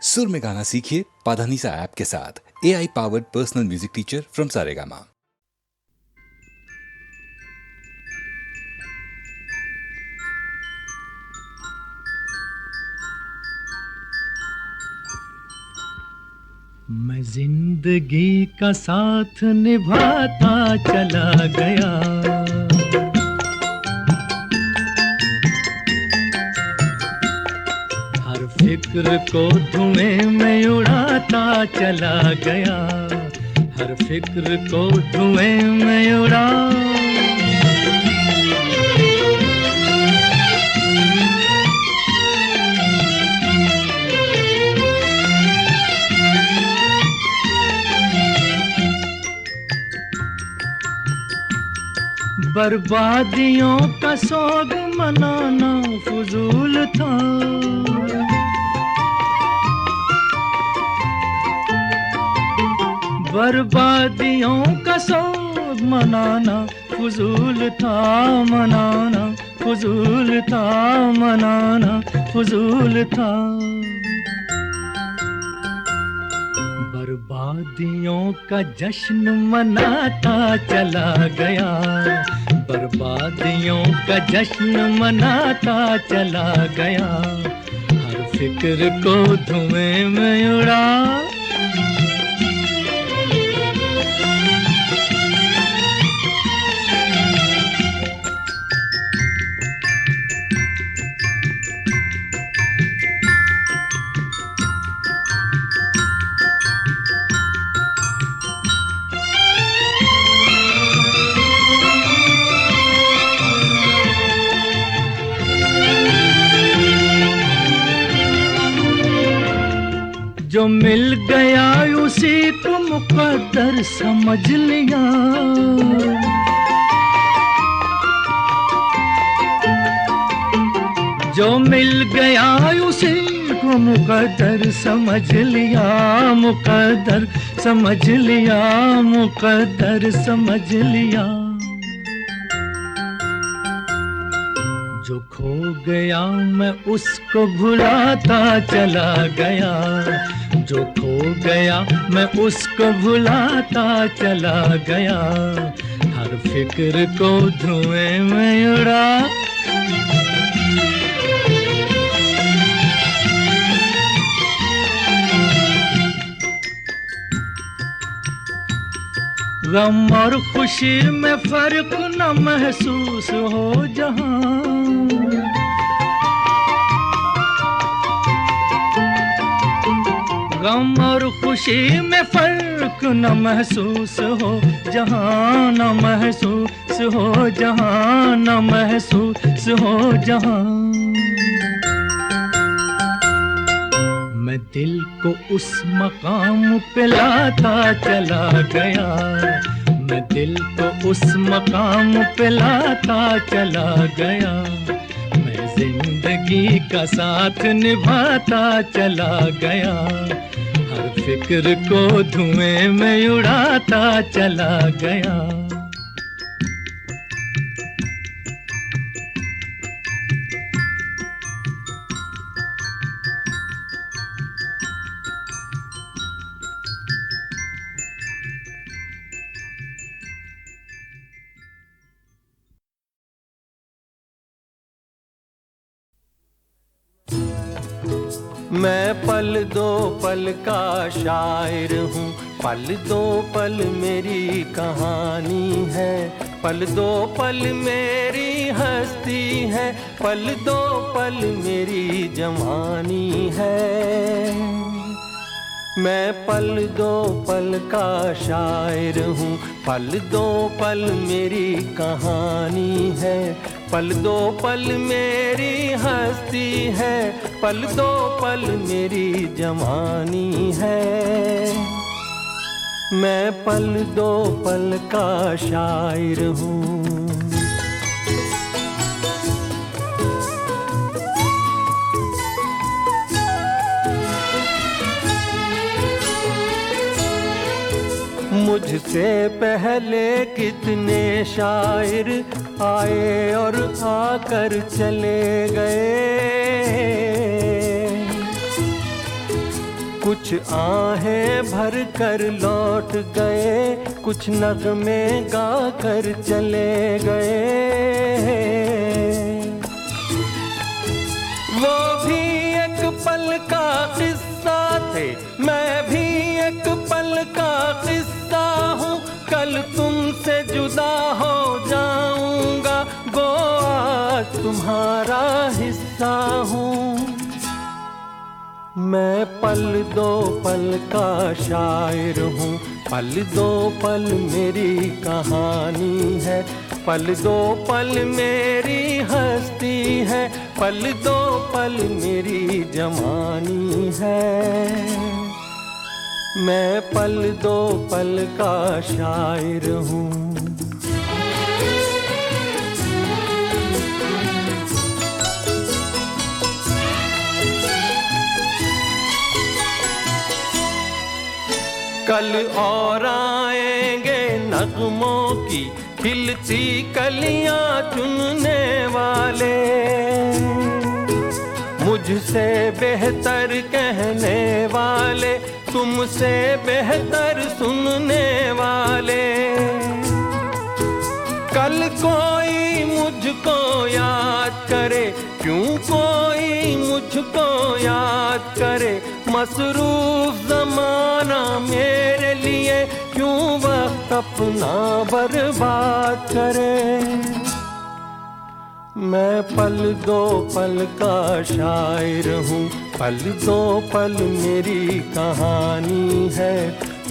सुर में गाना सीखिए पाधानीसा ऐप के साथ। AI powered personal music teacher from Saregama. मैं जिंदगी का साथ निभाता चला गया, हर फिक्र को धुएं में उड़ाता चला गया, हर फिक्र को धुएं में उड़ा। बर्बादियों का सोग मनाना फजूल था, बर्बादियों का सोग मनाना फजूल था, मनाना फजूल था, मनाना फजूल था। बर्बादियों का जश्न मनाता चला गया, बर्बादियों का जश्न मनाता चला गया, हर फिक्र को धुएं में उड़ा। जो मिल गया उसी को मुकद्दर समझ लिया, जो मिल गया उसी को मुकद्दर समझ लिया, मुकद्दर समझ लिया, मुकद्दर समझ लिया। जो खो गया मैं उसको भुलाता चला गया, जो खो गया मैं उसको भुलाता चला गया, हर फिक्र को धुएं में उड़ा। गम और खुशी में फर्क न महसूस हो जहां, गम और खुशी में फर्क न महसूस हो जहां, न महसूस हो जहां, न महसूस हो जहां। मैं दिल को उस मकाम पे लाता चला गया, मैं दिल को उस मकाम पे लाता चला गया, मैं जिंदगी का साथ निभाता चला गया, हर फिक्र को धुएं में उड़ाता चला गया। मैं पल दो पल का शायर हूँ, पल दो पल मेरी कहानी है, पल दो पल मेरी हस्ती है, पल दो पल मेरी जवानी है। मैं पल दो पल का शायर हूँ, पल दो पल मेरी कहानी है, पल दो पल मेरी हस्ती है, पल दो पल मेरी जवानी है। मैं पल दो पल का शायर हूँ। मुझसे पहले कितने शायर आए और आकर चले गए, कुछ आहें भर कर लौट गए, कुछ नगमे गा कर चले गए। वो भी एक पल का किस्सा थे, मैं भी एक पल का किस्सा हूँ। कल तुमसे जुदा हो जाऊंगा, गो आज तुम्हारा हिस्सा हूँ। मैं पल दो पल का शायर हूँ, पल दो पल मेरी कहानी है, पल दो पल मेरी हस्ती है, पल दो पल मेरी जवानी है। मैं पल दो पल का शायर हूँ। कल और आएंगे नगमों की खिलती कलियां चुनने वाले, मुझसे बेहतर कहने वाले, तुमसे बेहतर सुनने वाले। कल कोई मुझको याद करे, क्यों कोई मुझको याद करे, मसरूफ ज़माना मेरे लिए क्यों वक्त अपना बर्बाद करे। मैं पल दो पल का शायर हूँ, पल दो पल मेरी कहानी है,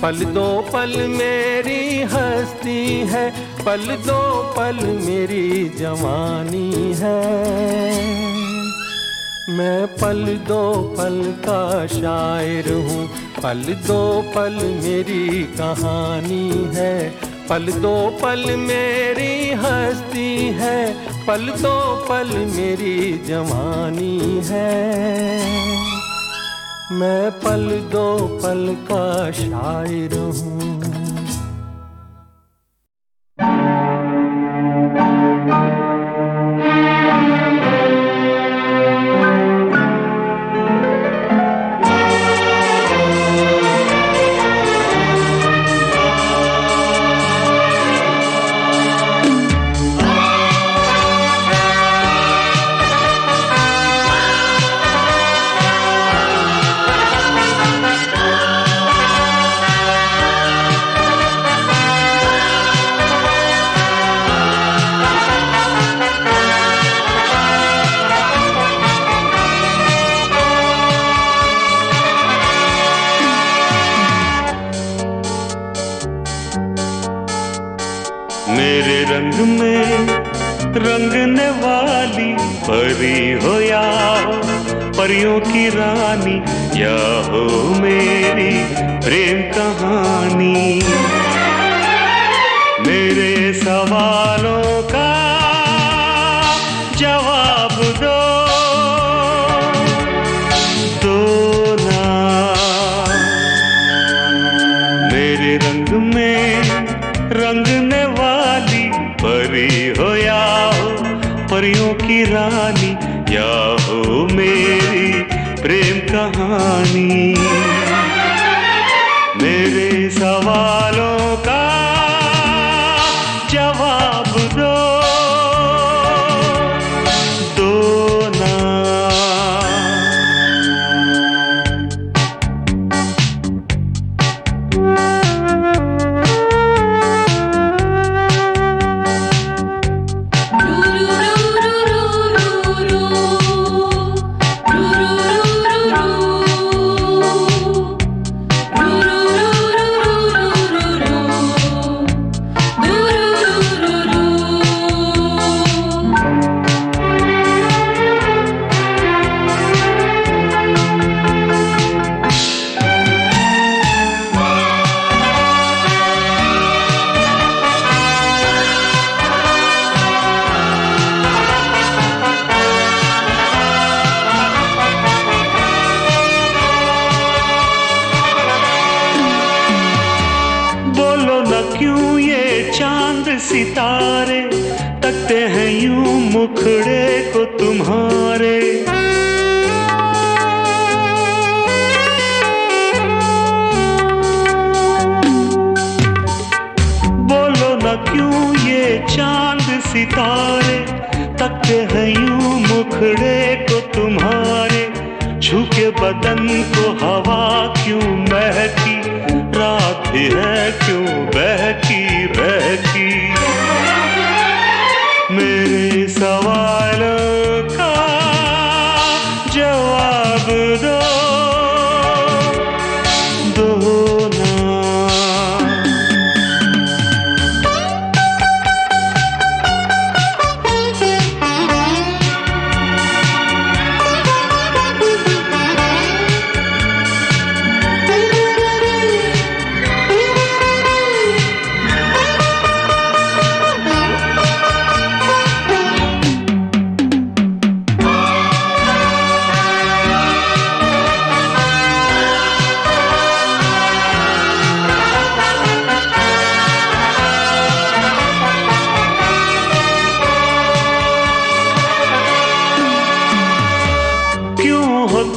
पल दो पल मेरी हस्ती है, पल दो पल मेरी जवानी है। मैं पल दो पल का शायर हूँ, पल दो पल मेरी कहानी है, पल दो पल मेरी हस्ती है, पल दो पल मेरी जवानी है। मैं पल दो पल का शायर हूँ। मेरे रंग में रंगने वाली परी हो या हो परियों की रानी, या हो मेरी प्रेम कहानी। मेरे सवालों का जवाब दो ना। मेरे रंग में रंगने वाली परी हो या हो परियों की रानी, या हो मेरी प्रेम कहानी। मेरे सवालों का जवाब दो ना। क्यों ये चांद सितारे तकते हैं यूं मुखड़े को तुम्हारे। सितारे तकते हैं यूं मुखड़े को तुम्हारे, छू के बदन को हवा क्यों महकी, रात भी है क्यों बहकी बहकी। मेरे सवालों का जवाब दो ना।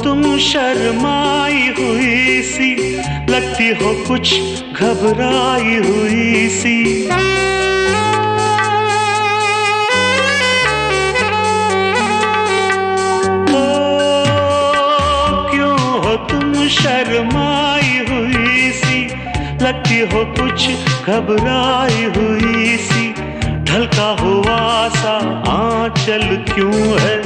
तुम शर्माई हुई सी, लगती हो कुछ घबराई हुई सी। ओ क्यों हो तुम शर्माई हुई सी, लगती हो कुछ घबराई हुई सी। ढलका हुआ सा आंचल क्यों है,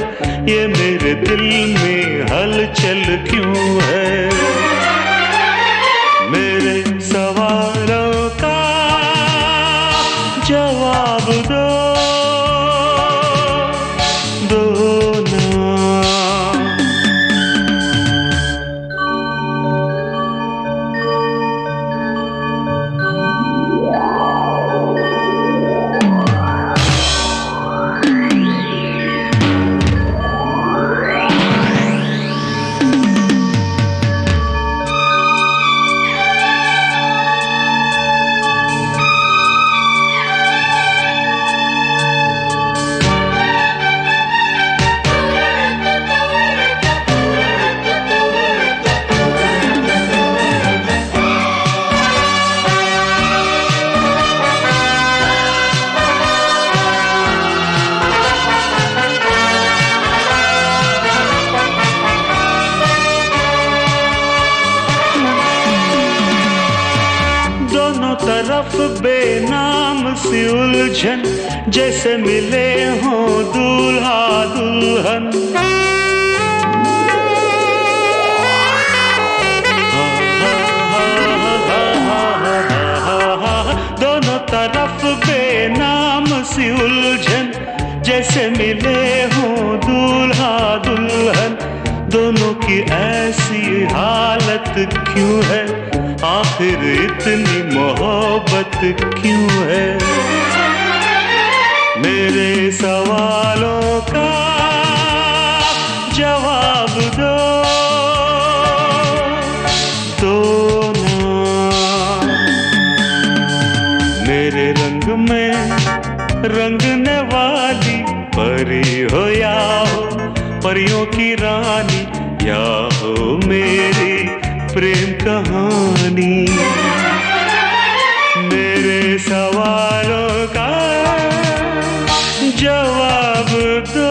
ये मेरे दिल में हलचल क्यों है। मेरे सवालों का जवाब दो ना। तरफ बेनाम सी उलझन, जैसे मिले हों दूल्हा दुल्हन। दोनों तरफ बेनाम सी उलझन, जैसे मिले हों दूल्हा दुल्हन। दोनों की ऐसी हालत क्यों है, आखिर इतनी मोहब्बत क्यों है। मेरे सवालों का जवाब दो ना। मेरे रंग में रंगने वाली परी हो या हो परियों की रानी, या हो मेरी प्रेम कहानी। मेरे सवालों का जवाब दो।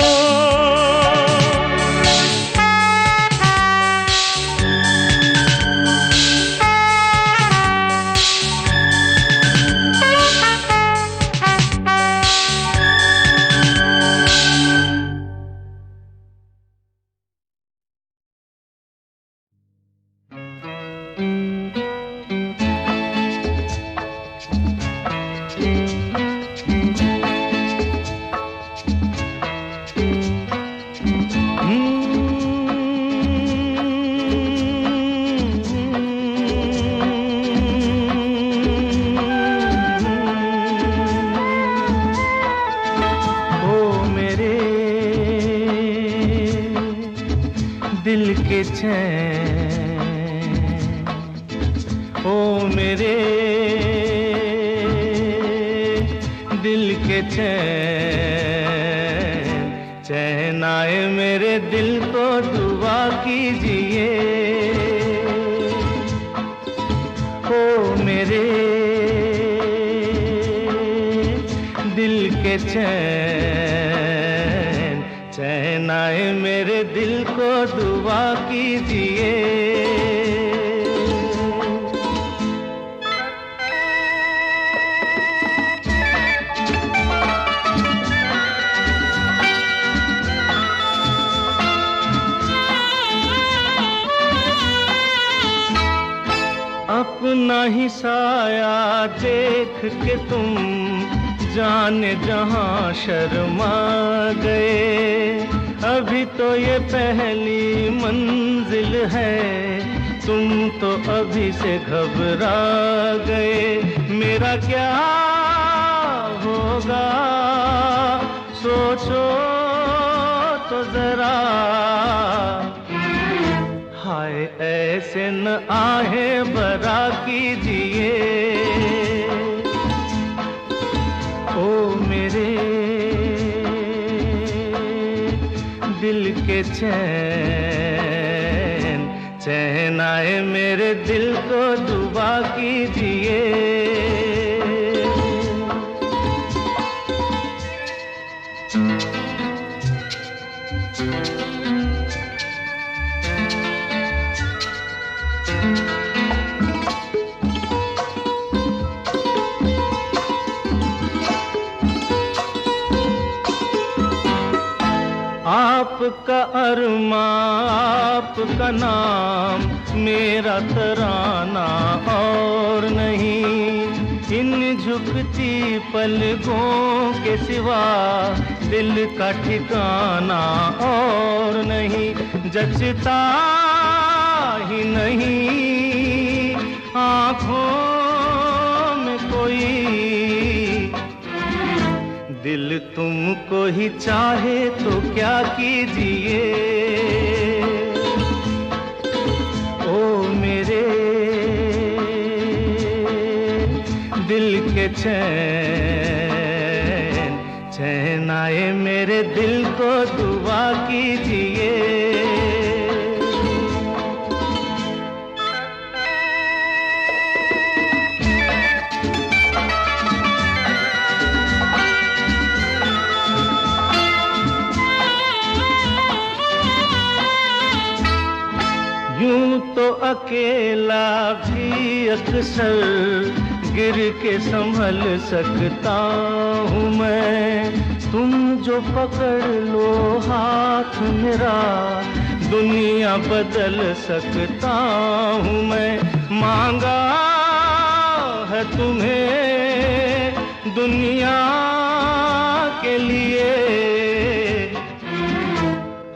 दिल के चैन, ओ मेरे दिल के चैन, चैन आए मेरे दिल को दुआ कीजिए। ओ मेरे दिल के चैन, चैन आए मेरे दिल को दुआ कीजिए। अपना ही साया देख के तुम जाने जहां शर्मा गए। अभी तो ये पहली मंजिल है, तुम तो अभी से घबरा गए। मेरा क्या होगा सोचो तो जरा, हाय ऐसे न आहे बरा कीजिए। ओ मेरे दिल के चैन, चैन आए मेरे दिल को दुआ कीजिए। आपका अरमा आपका नाम मेरा तराना और नहीं। इन झुकती पलकों के सिवा दिल का ठिकाना और नहीं। जचता ही नहीं आँखों में कोई, दिल तुमको ही चाहे तो क्या कीजिए। ओ मेरे दिल के चैन, चैन आए मेरे दिल को दुआ कीजिए। यूं तो अकेला भी अक्सर गिर के संभल सकता हूँ मैं। तुम जो पकड़ लो हाथ मेरा, दुनिया बदल सकता हूँ मैं। मांगा है तुम्हें दुनिया के लिए,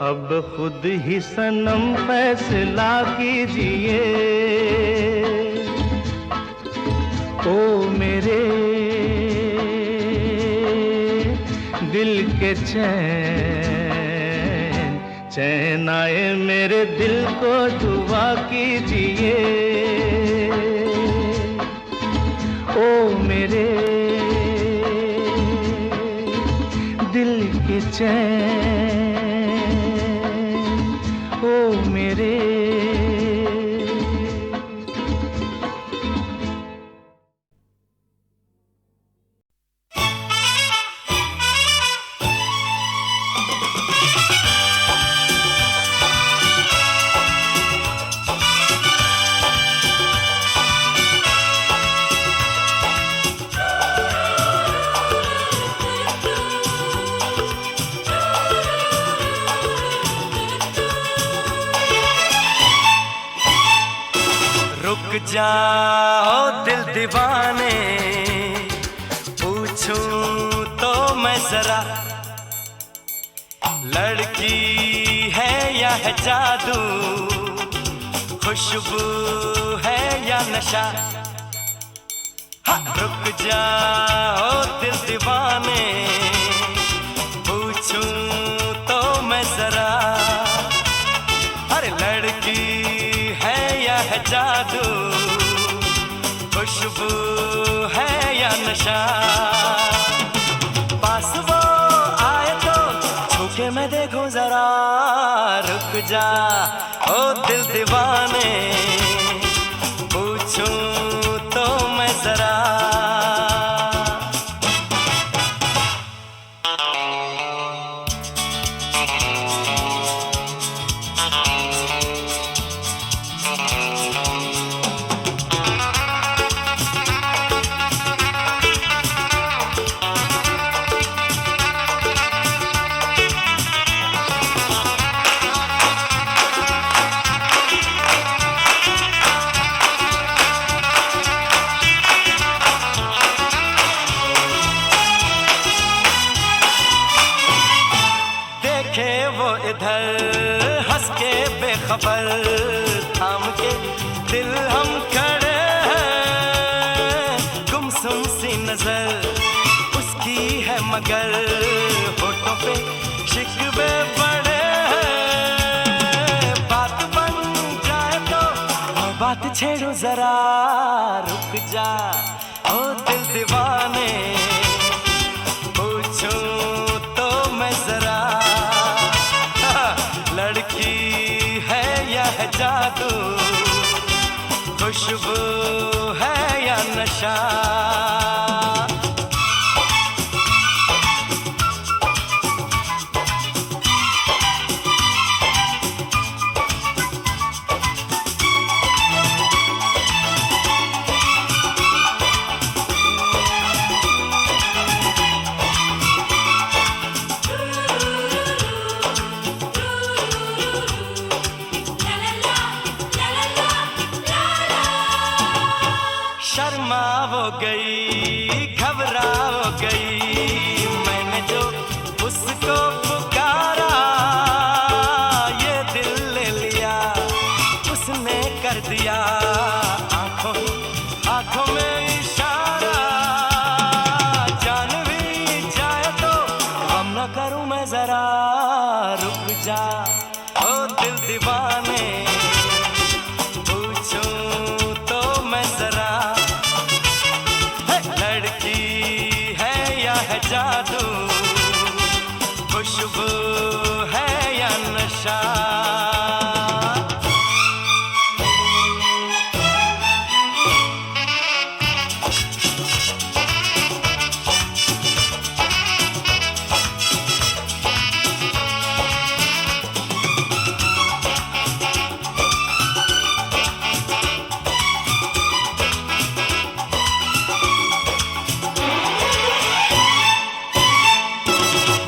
अब खुद ही सनम फैसला कीजिए। ओ मेरे दिल के चैन, चैन आए मेरे दिल को दुआ कीजिए। ओ मेरे दिल के चैन, ओ मेरे। रुक जाओ दिल दीवाने, पूछूं तो मैं जरा, लड़की है या है जादू, खुशबू है या नशा। रुक जाओ दिल दीवाने, पूछूं तो मैं जरा, अरे लड़की है या है जादू, खुशबू है या नशा। पास वो आए तो छूके मैं देखूं जरा, रुक जा ओ दिल दीवाने, पूछूं तो मैं जरा। बेखबर थाम के दिल हम खड़े हैं, गुमसुम सी नजर उसकी है मगर होठों पे शिकवे पड़े हैं। बात बन जाए तो बात छेड़ो जरा, रुक जा ओ दिल दीवाने, पूछूं तो मैं जरा, लड़की है या है जादू, खुशबू है या नशा। शर्मा वो गई, घबरा वो गई, मैंने जो उसको पुकारा, ये दिल ले लिया उसने कर दिया, आंखों आंखों में इशारा। जान भी जाए तो हम न करूं मैं जरा, रुक जा ओ दिल दीवाने, पूछूं तो मैं जरा, लड़की है या है जादू, खुशबू है या नशा।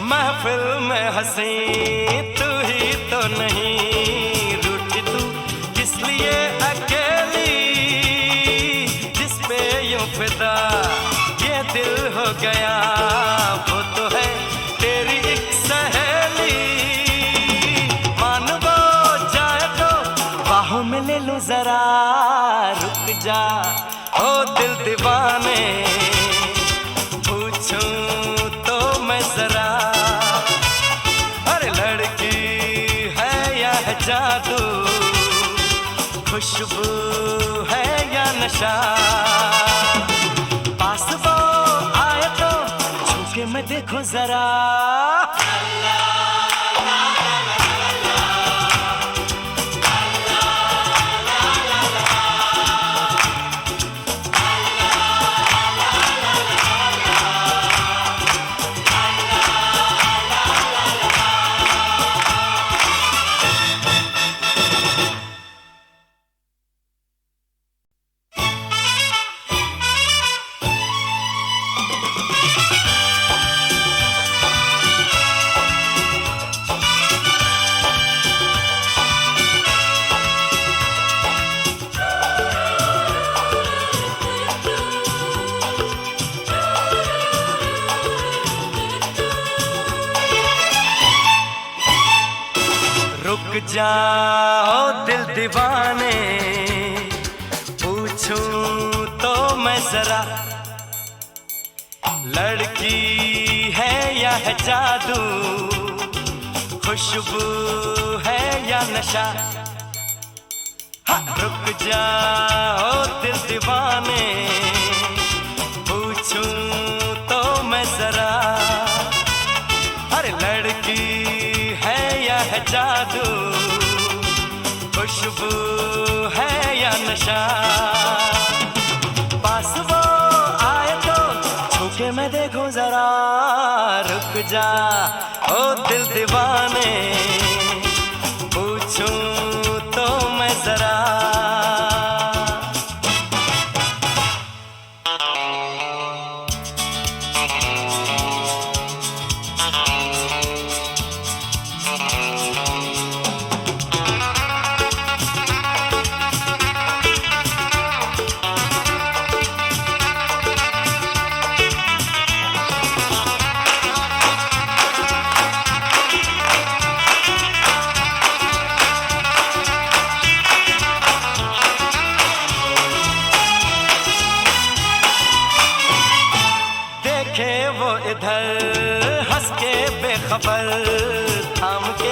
महफिल में हंसी तू ही तो नहीं, रूठी तू किस लिए अकेली, जिस पे यूं फिदा ये दिल हो गया, वो तो है तेरी एक सहेली। मान वो जाए तो बाहों में ले लूं जरा, रुक जा ओ दिल दीवाने, पूछूं तो मैं जरा, जादू, खुशबू है या नशा। पास वो आए तो छूके मैं देखो जरा, रुक जाओ दिल दीवाने, पूछूं तो मैं जरा, लड़की है या है जादू, खुशबू है या नशा। हाँ, रुक जाओ दिल दीवाने, पूछूं तो मैं जरा, अरे लड़की है या है जादू, खुशबू है या नशा। पास वो आए तो छूके मैं देखूं जरा, रुक जा ओ दिल दीवाने, पूछूं तो मैं जरा। इधर हंस के बेखबर थाम के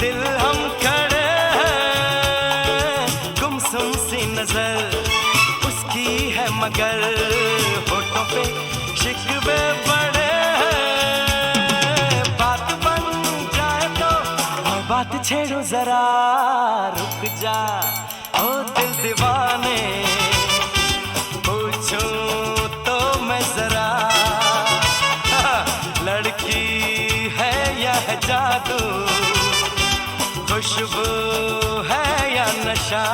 दिल हम खड़े हैं, गुमसुम सी नजर उसकी है मगर होठों पे शिकवे बड़े हैं। बात बन जाए तो और बात छेड़ो जरा, रुक जा ओ दिल दीवाने, पूछूं तो मैं जरा लड़की है या है जादू, खुशबू है या नशा।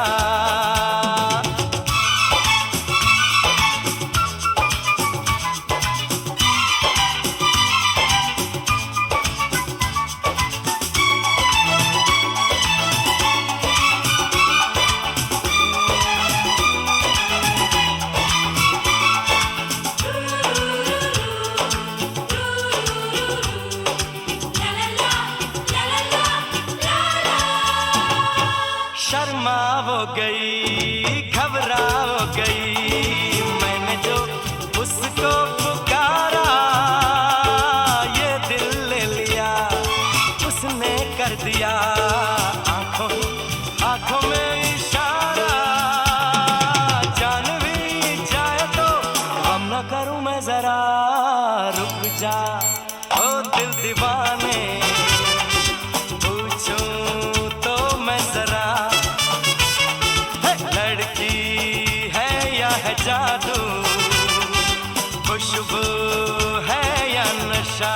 शर्मा वो गई घबरा वो गई, मैंने जो उसको पुकारा ये दिल ले लिया उसने कर दिया आंखों आंखों में इशारा। जान भी जाए तो हम न करूं मैं जरा, रुक जा ओ दिल दीवाने, पूछूं तो मैं जरा लड़की है या है जादू, खुशबू है या नशा।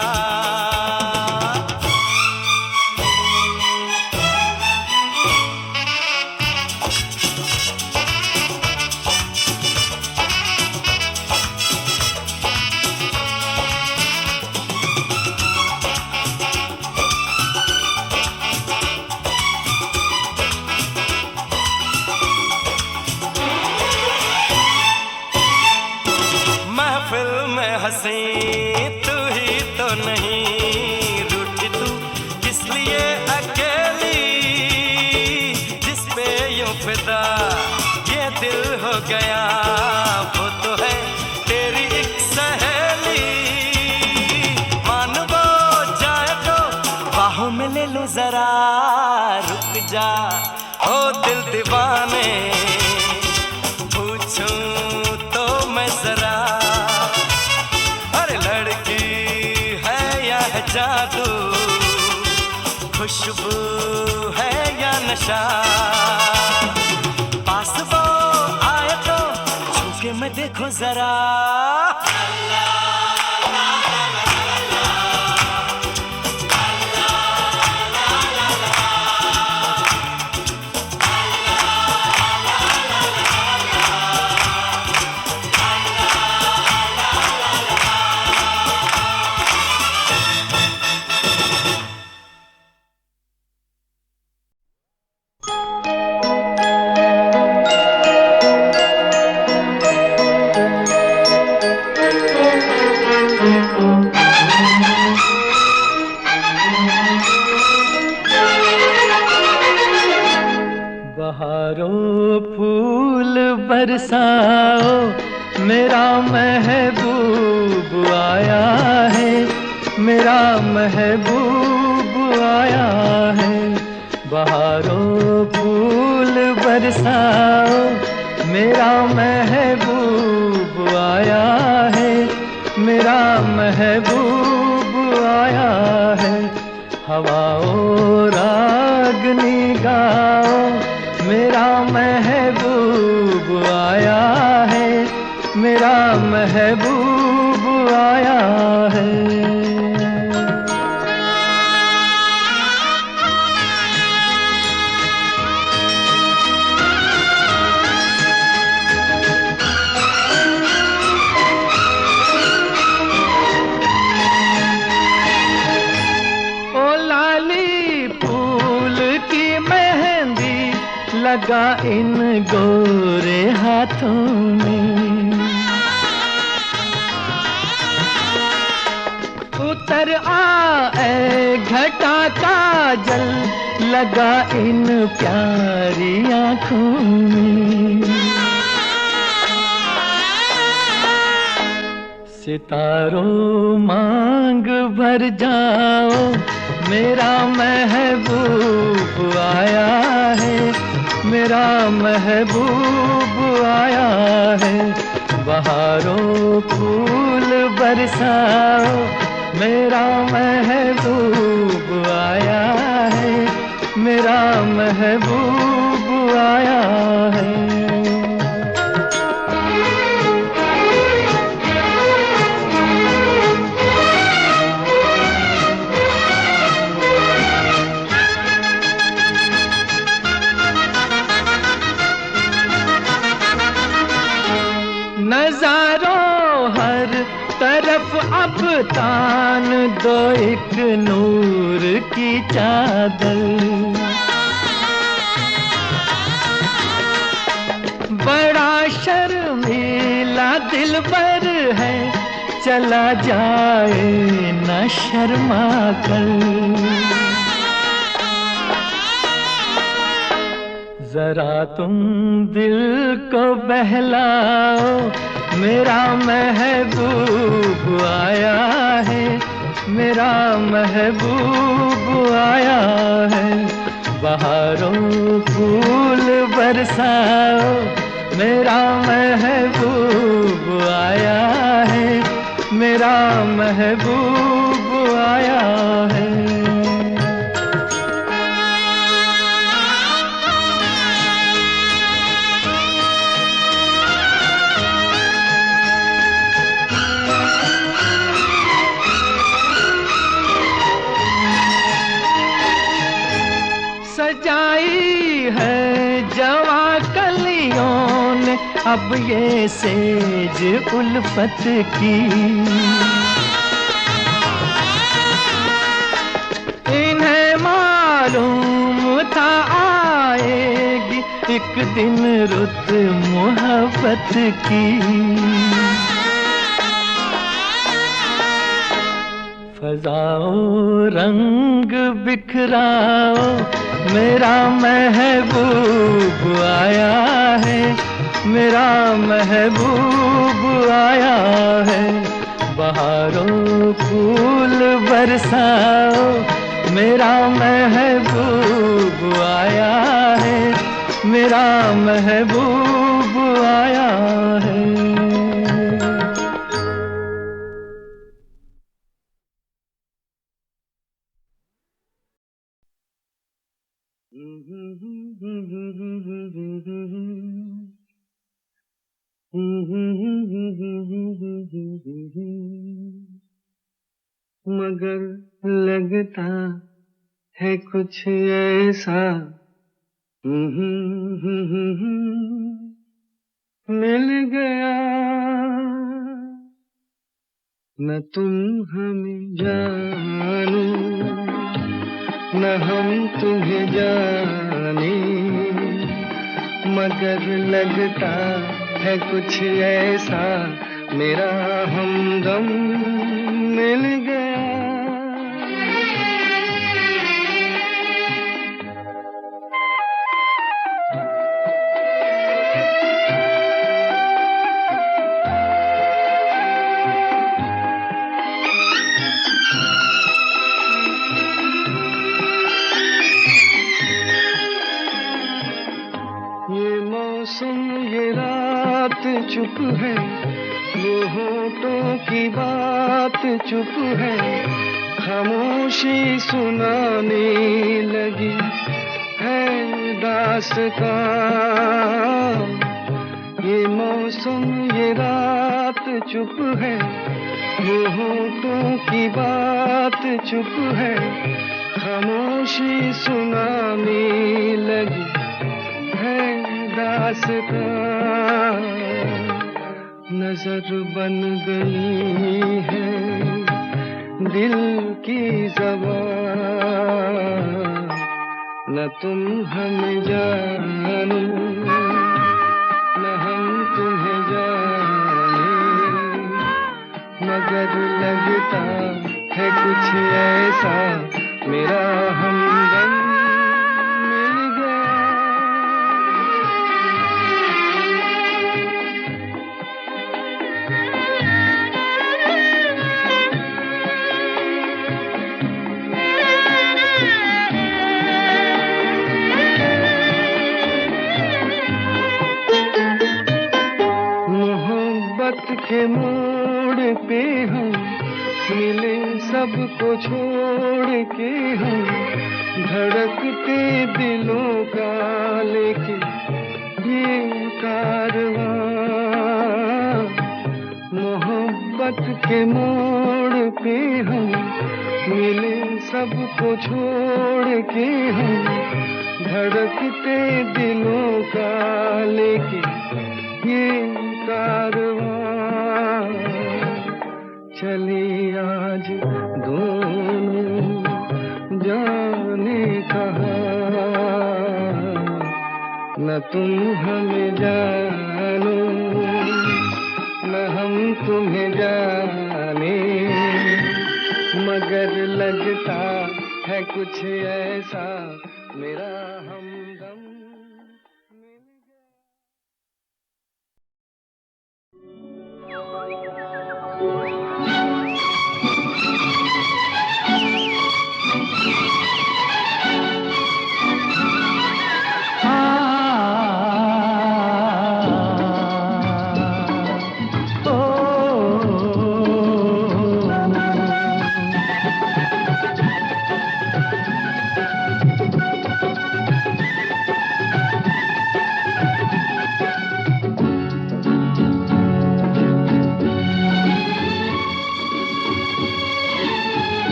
महफिल में हंसी तू ही तो नहीं, रूठी तू किस लिए अकेली, जिस पे यूं फिदा ये दिल हो गया वो तो है तेरी एक सहेली। मान वो जाए तो बाहों में ले लो जरा, रुक जा ओ दिल दीवाने, पूछूं तो मैं जरा जादू, खुशबू है या नशा। पास वो आए तो छूके मैं देखो जरा, बहारों फूल बरसाओ मेरा महबूब आया है, मेरा महबूब आया है। बहारों फूल बरसाओ मेरा महबूब आया है, मेरा महबूब आया है। हवाओं रागनी गाओ मेरा महबूब आया है, मेरा महबूब आया है। लगा इन गोरे हाथों में, उतर आए घटा का जल लगा इन प्यारी आँखों में। सितारों मांग भर जाओ, मेरा महबूब आया है, मेरा महबूब आया है। बहारों फूल बरसाओ, मेरा महबूब आया है, मेरा महबूब आया है। नजारों हर तरफ अब तान दो एक नूर की चादर। बड़ा शर्मीला दिलबर है, चला जाए न शर्मा कर। जरा तुम दिल को बहलाओ, मेरा महबूब आया है, मेरा महबूब आया है। बहारों फूल बरसाओ, मेरा महबूब आया है, मेरा महबूब आया है। सजाई है जवा कलियों ने अब ये सेज उल्फत की। इन्हें मालूम था आएगी एक दिन रुत मोहब्बत की। फजाओ रंग बिखराओ, मेरा महबूब आया है, मेरा महबूब आया है। बहारों फूल बरसाओ, मेरा महबूब आया है, मेरा महबूब आया है। मगर लगता है कुछ ऐसा मिल गया, न तुम हमें जानो न हम तुम्हें जाने। मगर लगता है कुछ ऐसा मेरा हमदम मिल गया। ये मौसम ये रात चुप है, वो होठों की बात चुप है, खामोशी सुनाने लगी है दास्तां। ये मौसम ये रात चुप है, वो होठों की बात चुप है, खामोशी सुनाने लगी है दास्तां। नजर बन गई है दिल की ज़बान, न तुम हमें जानो न हम तुम्हें जाने। मगर लगता है कुछ ऐसा मेरा हमदम मिल गया। के मोड़ पे हम मिले, सबको छोड़ के हम धड़कते दिलों का लेके ये कारवां। मोहब्बत के मोड़ पे हम मिले, सबको छोड़ के हम धड़कते दिलों का लेके ये कारवां। चले आज दोनों जाने कहाँ, न तुम हमें जानो न हम तुम्हें जाने, मगर लगता है कुछ ऐसा मेरा हमदम मिल गया।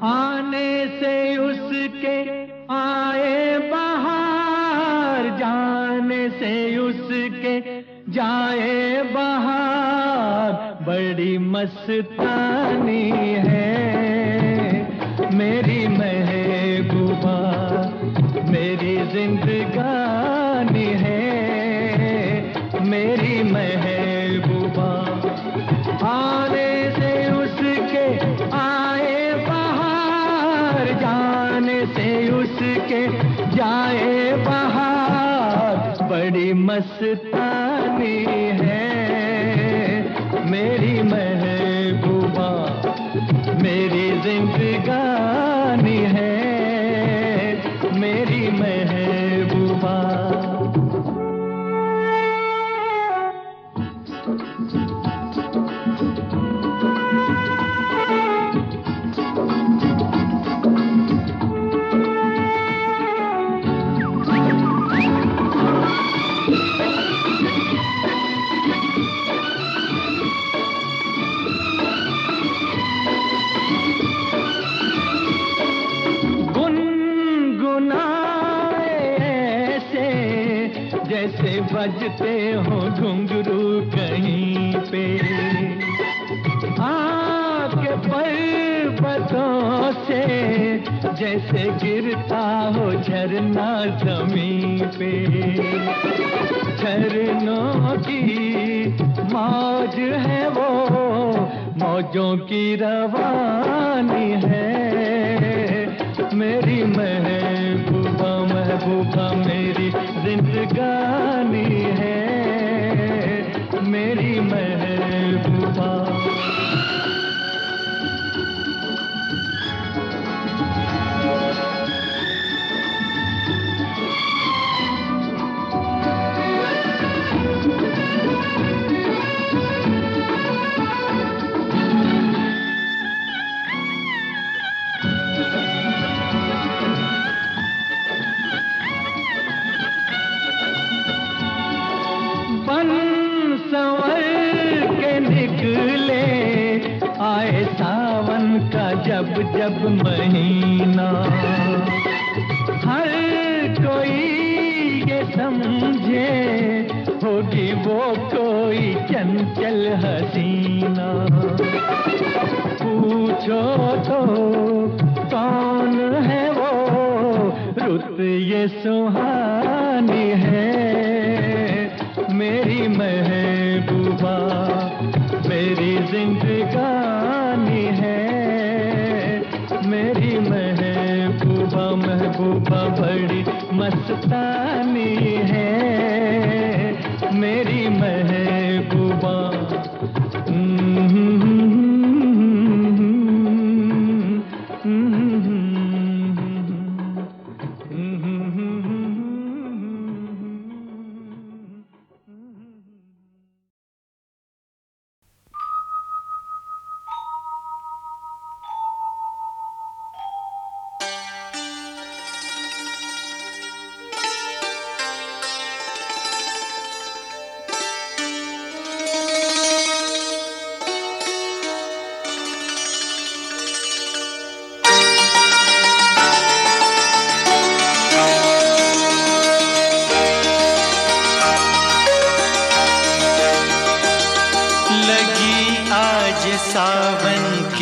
आने से उसके आए बहार, जाने से उसके जाए बहार, बड़ी मस्तानी है मेरी महबूबा, मेरी जिंदगानी है मेरी महबूबा। आने से उसके आए जाने से उसके जाए बहार, बड़ी मस्तानी है मेरी महबूबा, मेरी जिंदगानी है मेरी महबूबा। जैसे बजते हो घुंघरू कहीं पे, आपके पर्वतों से जैसे गिरता हो झरना जमीन पे। झरनों की मौज है वो, मौजों की रवानी है मेरी महबूबा, महबूबा मेरी जिंदगानी है मेरी महबूबा। संवर के निकले आए सावन का जब जब महीना, हर कोई ये समझे होगी वो कोई चंचल हसीना। पूछो तो कौन है वो, रुत ये सुहानी है मेरी महबूबा, मेरी जिंदगानी है मेरी महबूबा, महबूबा बड़ी मस्तानी है मेरी महबूबा।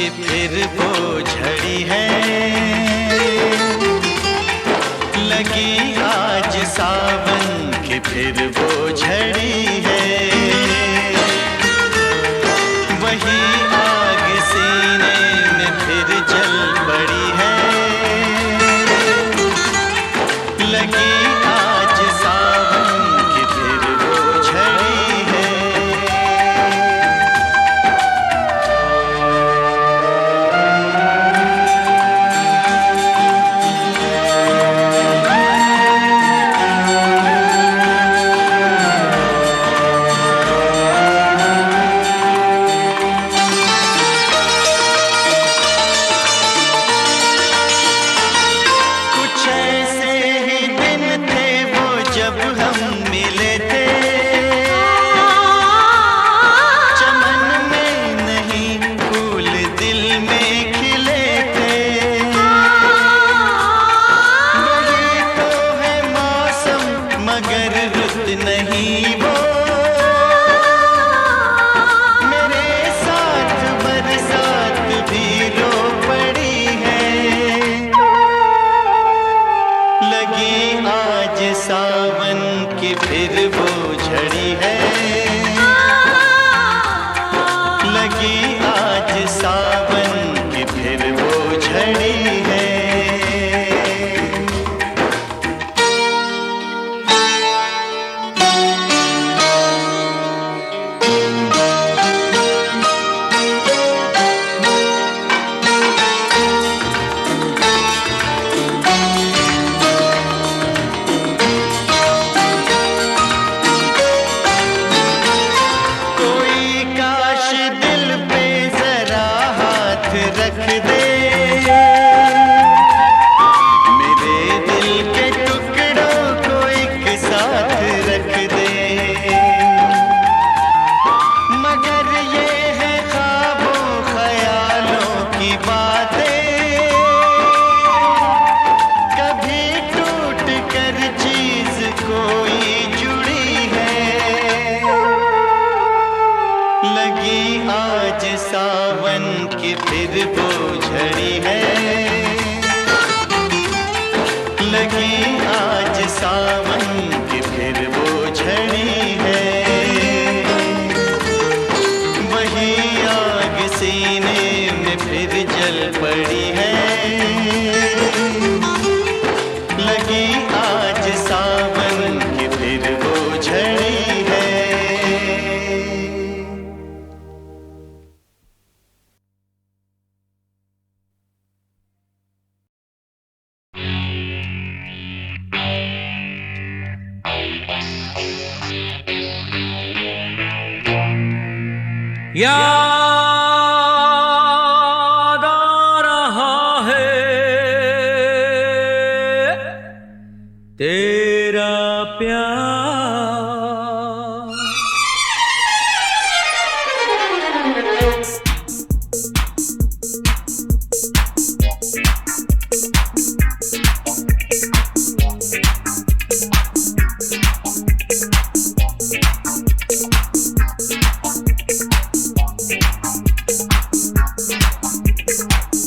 कि फिर वो झड़ी है, लगी आज सावन कि फिर वो झड़ी है। वही आग सीने में फिर जल पड़ी है, लगी आज सावन कि फिर वो झड़ी है। सावन की फिर वो झड़ी है, लगी आज सावन की फिर वो झड़ी है। सावन की फिर वो झड़ी है, लगी आज सावन की फिर वो झड़ी है। वही आग सीने में फिर जल पड़ी है, लगी आज सावन की फिर वो झड़ी है। याद आ रहा है तेरा प्यार,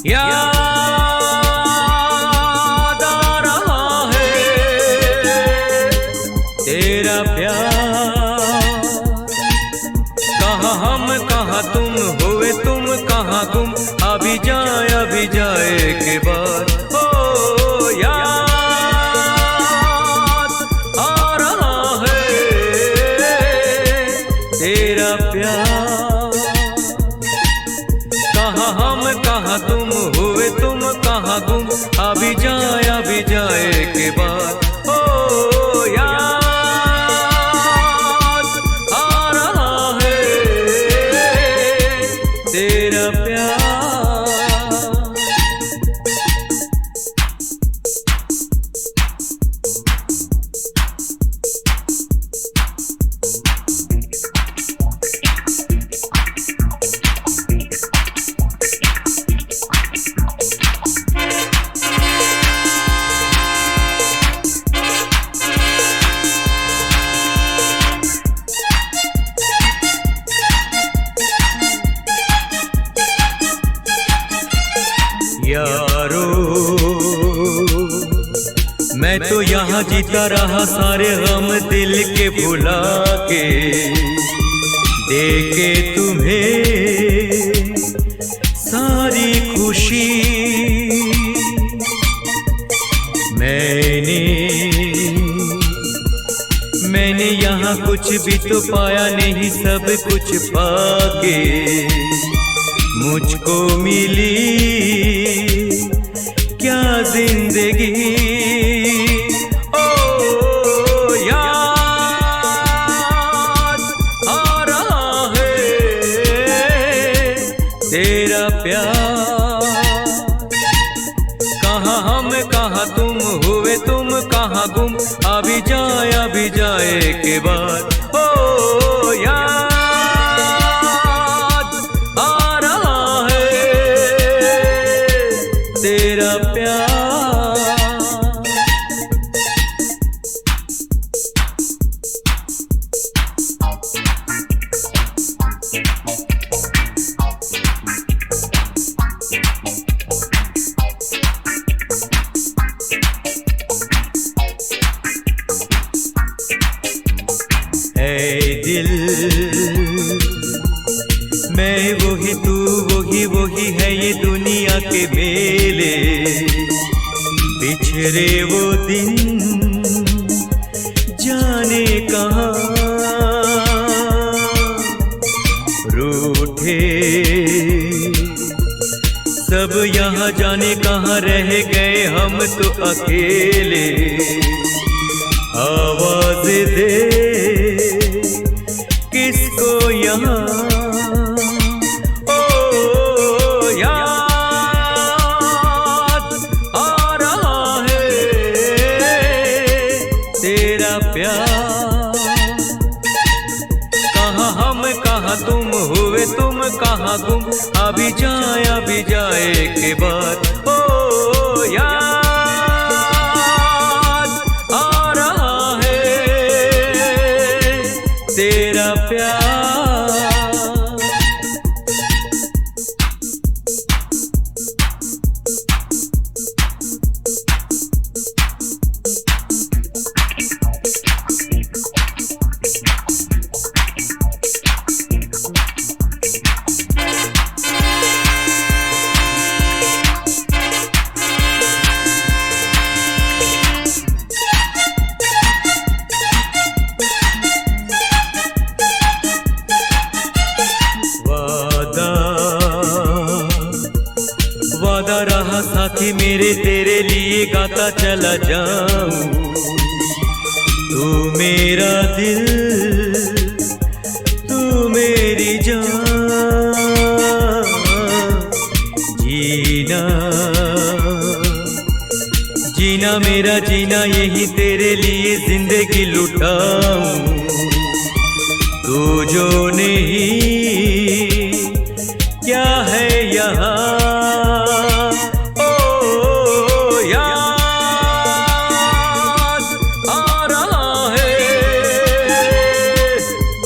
याद आ रहा है तेरा प्यार। कहाँ हम कहाँ तुम, हुए तुम कहाँ गुम, अभी जाए के बाद। ओ याद आ रहा है तेरा प्यार। कहाँ हम कहाँ तुम, हुए तुम कहाँ गुम, अभी जाए के बाद। ओ याद आ रहा है तेरा प्यार। मैं तो यहाँ जीता रहा सारे गम दिल के भुला के, देके तुम्हें सारी खुशी। मैंने यहाँ कुछ भी तो पाया नहीं, सब कुछ पाके मुझको मिली क्या जिंदगी। ओ याद आ रहा है तेरा प्यार, कहाँ हम कहाँ तुम हुए तुम कहाँ गुम, अभी जाए के बाद। ओ याद आ रहा है तेरा प्यार। ऐ दिल मैं वही तू वही है ये दुनिया के मेले, बिछड़े वो दिन जाने कहाँ, रूठे सब यहाँ जाने कहाँ रह गए हम तो अकेले। आवाज दे किसको यहाँ, ओ याद आ रहा है तेरा प्यार, कहाँ हम कहाँ तुम हुए तुम कहाँ गुम, अभी जाए के बाद। ओ याद आ रहा है तेरा प्यार। वादा रहा साथी मेरे तेरे लिए गाता चला जाऊं, तू मेरा दिल तू मेरी जान, जीना मेरा जीना यही तेरे लिए जिंदगी लुटाऊं, तू जो नहीं क्या है यहाँ।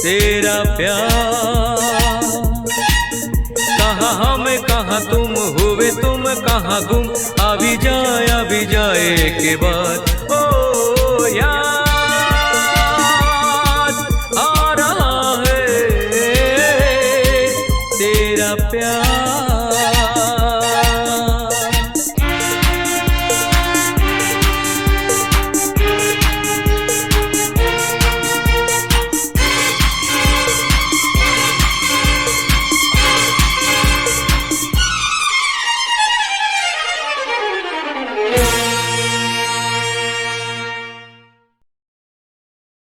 तेरा प्यार कहाँ हम कहाँ तुम हुए तुम कहाँ गुम, अभी जाए के बाद।